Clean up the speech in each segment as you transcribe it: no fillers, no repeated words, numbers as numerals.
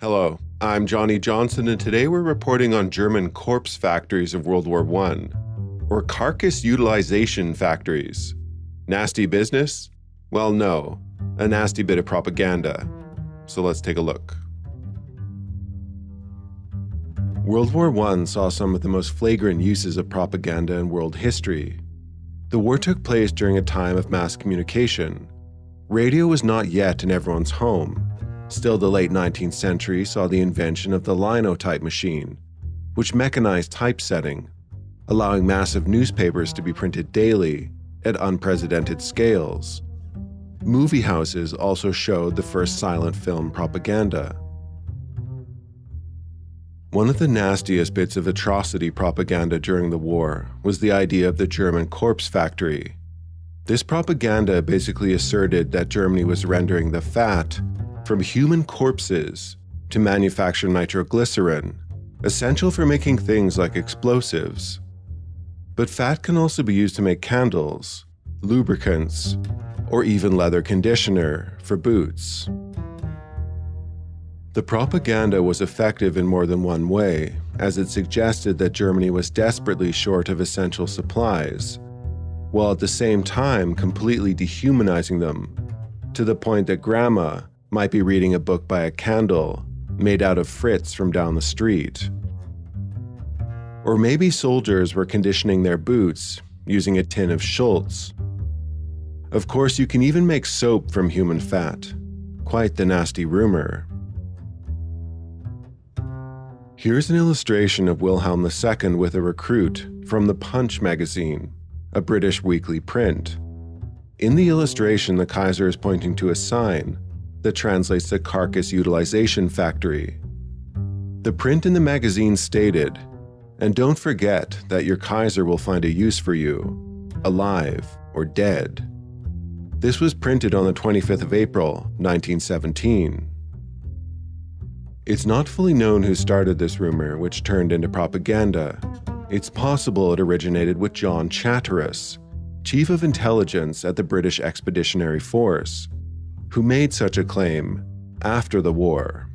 Hello, I'm Johnny Johnson, and today we're reporting on German corpse factories of World War I, or carcass utilization factories. Nasty business? Well, no, a nasty bit of propaganda. So let's take a look. World War I saw some of the most flagrant uses of propaganda in world history. The war took place during a time of mass communication. Radio was not yet in everyone's home. Still, the late 19th century saw the invention of the linotype machine, which mechanized typesetting, allowing massive newspapers to be printed daily at unprecedented scales. Movie houses also showed the first silent film propaganda. One of the nastiest bits of atrocity propaganda during the war was the idea of the German Corpse Factory. This propaganda basically asserted that Germany was rendering the fat from human corpses to manufacture nitroglycerin, essential for making things like explosives. But fat can also be used to make candles, lubricants, or even leather conditioner for boots. The propaganda was effective in more than one way, as it suggested that Germany was desperately short of essential supplies, while at the same time completely dehumanizing them, to the point that grandma might be reading a book by a candle made out of Fritz from down the street. Or maybe soldiers were conditioning their boots using a tin of Schultz. Of course, you can even make soap from human fat. Quite the nasty rumor. Here's an illustration of Wilhelm II with a recruit from the Punch magazine, a British weekly print. In the illustration, the Kaiser is pointing to a sign that translates to carcass utilization factory. The print in the magazine stated, "And don't forget that your Kaiser will find a use for you, alive or dead." This was printed on the 25th of April, 1917. It's not fully known who started this rumor, which turned into propaganda. It's possible it originated with John Chatteris, Chief of Intelligence at the British Expeditionary Force, who made such a claim after the war.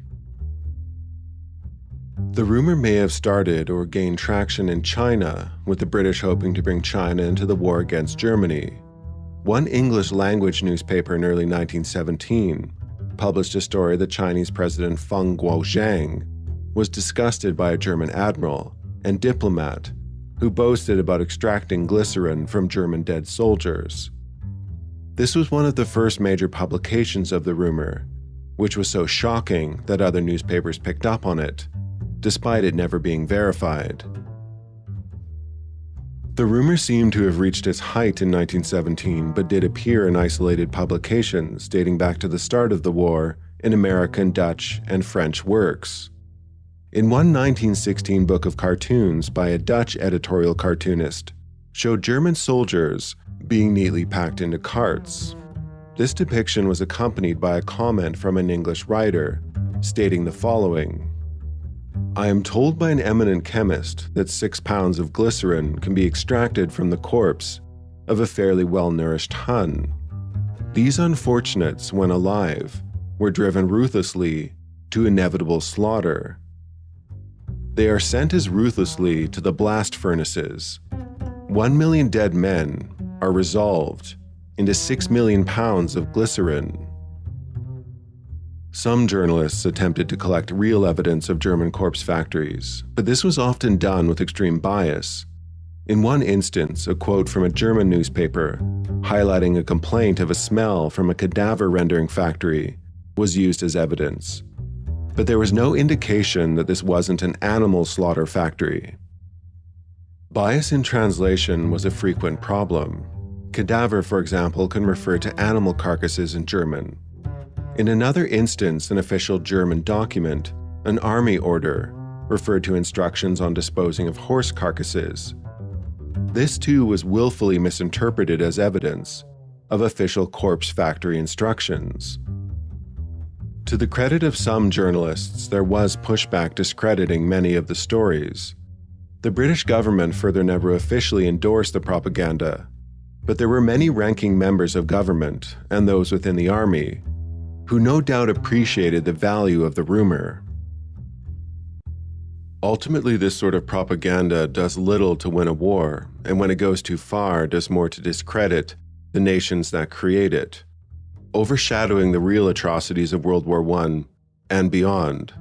The rumor may have started or gained traction in China, with the British hoping to bring China into the war against Germany. One English-language newspaper in early 1917 published a story that Chinese President Feng Guozhang was disgusted by a German admiral and diplomat who boasted about extracting glycerin from German dead soldiers. This was one of the first major publications of the rumor, which was so shocking that other newspapers picked up on it, despite it never being verified. The rumor seemed to have reached its height in 1917, but did appear in isolated publications dating back to the start of the war in American, Dutch, and French works. In one 1916 book of cartoons by a Dutch editorial cartoonist, showed German soldiers being neatly packed into carts. This depiction was accompanied by a comment from an English writer, stating the following: "I am told by an eminent chemist that 6 pounds of glycerin can be extracted from the corpse of a fairly well-nourished Hun. These unfortunates, when alive, were driven ruthlessly to inevitable slaughter. They are sent as ruthlessly to the blast furnaces. 1 million dead men are resolved into 6 million pounds of glycerin." Some journalists attempted to collect real evidence of German corpse factories, but this was often done with extreme bias. In one instance, a quote from a German newspaper highlighting a complaint of a smell from a cadaver rendering factory was used as evidence. But there was no indication that this wasn't an animal slaughter factory. Bias in translation was a frequent problem. Cadaver, for example, can refer to animal carcasses in German. In another instance, an official German document, an army order, referred to instructions on disposing of horse carcasses. This too was willfully misinterpreted as evidence of official corpse factory instructions. To the credit of some journalists, there was pushback discrediting many of the stories. The British government further never officially endorsed the propaganda, but there were many ranking members of government, and those within the army, who no doubt appreciated the value of the rumor. Ultimately, this sort of propaganda does little to win a war, and when it goes too far, does more to discredit the nations that create it, overshadowing the real atrocities of World War I and beyond.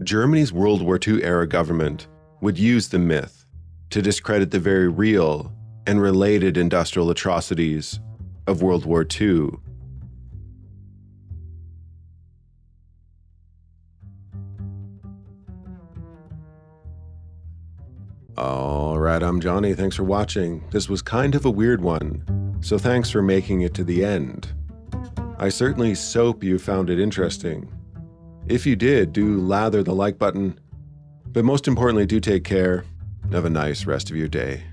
Germany's World War II-era government would use the myth to discredit the very real and related industrial atrocities of World War II. All right, I'm Johnny. Thanks for watching. This was kind of a weird one, so thanks for making it to the end. I certainly hope you found it interesting. If you did, do lather the like button. But most importantly, do take care. Have a nice rest of your day.